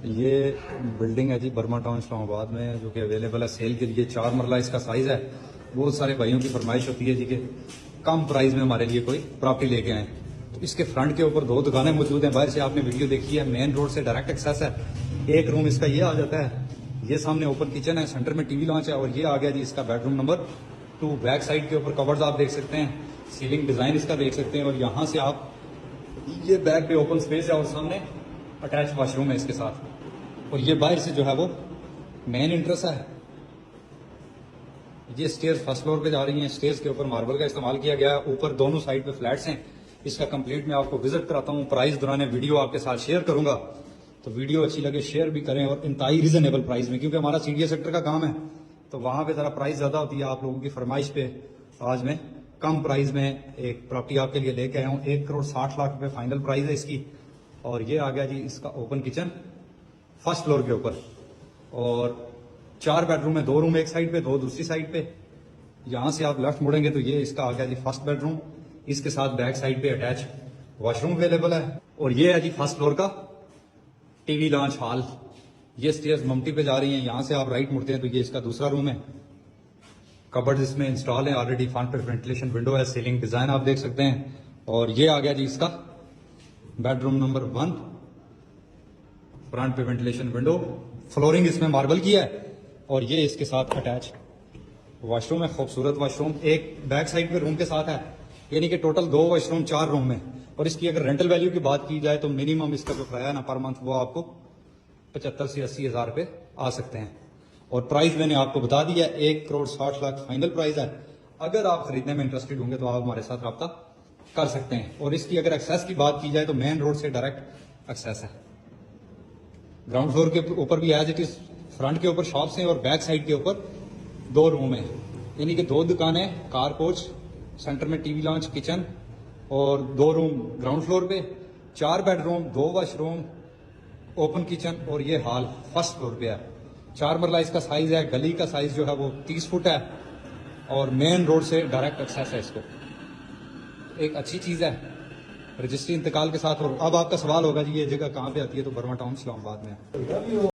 ये बिल्डिंग है जी Burma town Islamabad में, जो कि अवेलेबल है सेल के लिए। 4 मरला इसका साइज है। बहुत सारे भाइयों की फरमाइश होती है जी कि कम प्राइस में हमारे लिए कोई प्रॉपर्टी लेके आए। तो इसके फ्रंट के ऊपर 2 दुकानें मौजूद हैं। बाहर से आपने वीडियो देखी है, मेन रोड से डायरेक्ट एक्सेस है। एक रूम इसका ये आ जाता है, ये सामने ओपन किचन है, सेंटर में टीवी लॉन्च है, और ये आ गया जी इसका बेडरूम नंबर 2। बैक साइड के ऊपर कवर्स आप देख सकते हैं, सीलिंग डिजाइन इसका देख सकते हैं, और यहाँ से आप ये बैक पे ओपन स्पेस है और सामने अटैच वॉशरूम है इसके साथ। और ये बाहर से जो है वो मेन एंट्रेंस है। ये स्टेयर्स फर्स्ट फ्लोर पे जा रही हैं। स्टेयर्स के ऊपर मार्बल का इस्तेमाल किया गया है। ऊपर दोनों साइड पे फ्लैट्स हैं। इसका कंप्लीट मैं आपको विजिट कराता हूँ। प्राइस दौरान वीडियो आपके साथ शेयर करूंगा, तो वीडियो अच्छी लगे शेयर भी करें, और इंतहाई रीजनेबल प्राइस में, क्योंकि हमारा सीडीए सेक्टर का काम है तो वहां पे जरा प्राइस ज्यादा होती है। आप लोगों की फरमाइश पे आज मैं कम प्राइस में एक प्रॉपर्टी आपके लिए लेके आया हूँ। 1,60,00,000 रुपए फाइनल प्राइस है इसकी। और ये आ गया जी इसका ओपन किचन फर्स्ट फ्लोर के ऊपर, और 4 बेडरूम है। 2 रूम एक साइड पे, 2 दूसरी साइड पे। यहां से आप लेफ्ट मुड़ेंगे तो ये इसका आ गया जी फर्स्ट बेडरूम। इसके साथ बैक साइड पे अटैच वॉशरूम अवेलेबल है। और ये है जी फर्स्ट फ्लोर का टीवी लॉन्च हॉल। ये स्टेयर्स ममटी पे जा रही हैं। यहां से आप राइट मुड़ते हैं तो ये इसका दूसरा रूम है। कबर्ड इसमें इंस्टॉल है ऑलरेडी। फ्रंट पे वेंटिलेशन विंडो है, सीलिंग डिजाइन आप देख सकते हैं। और ये आ गया जी इसका बेडरूम नंबर 1। फ्रंट पे वेंटिलेशन विंडो, फ्लोरिंग इसमें मार्बल की है, और ये इसके साथ अटैच वॉशरूम है। खूबसूरत वॉशरूम एक बैक साइड पे रूम के साथ है, यानी कि टोटल 2 वॉशरूम 4 रूम में। और इसकी अगर रेंटल वैल्यू की बात की जाए तो मिनिमम इसका जो किराया ना पर मंथ वो आपको 75 से 80 हज़ार रुपए आ सकते हैं। और प्राइस मैंने आपको बता दिया, 1,60,00,000 फाइनल प्राइस है। अगर आप खरीदने में इंटरेस्टेड होंगे तो आप हमारे साथ रब्ता कर सकते हैं। और इसकी अगर एक्सेस की बात की जाए तो मेन रोड से डायरेक्ट एक्सेस है। ग्राउंड फ्लोर के ऊपर भी एज इट इज फ्रंट के ऊपर शॉप्स हैं, और बैक साइड के ऊपर 2 रूम है, यानी कि 2 दुकानें, कार पोर्च, सेंटर में टीवी लॉन्च, किचन, और 2 रूम ग्राउंड फ्लोर पे, 4 बेडरूम, 2 वॉशरूम, ओपन किचन, और ये हॉल फर्स्ट फ्लोर पे है। 4 मरला इसका साइज है। गली का साइज जो है वो 30 फुट है, और मेन रोड से डायरेक्ट एक्सेस है इसको। एक अच्छी चीज है रजिस्ट्री इंतकाल के साथ। और अब आपका सवाल होगा जी ये जगह कहाँ पे आती है, तो बर्मा टाउन इस्लामाबाद में है।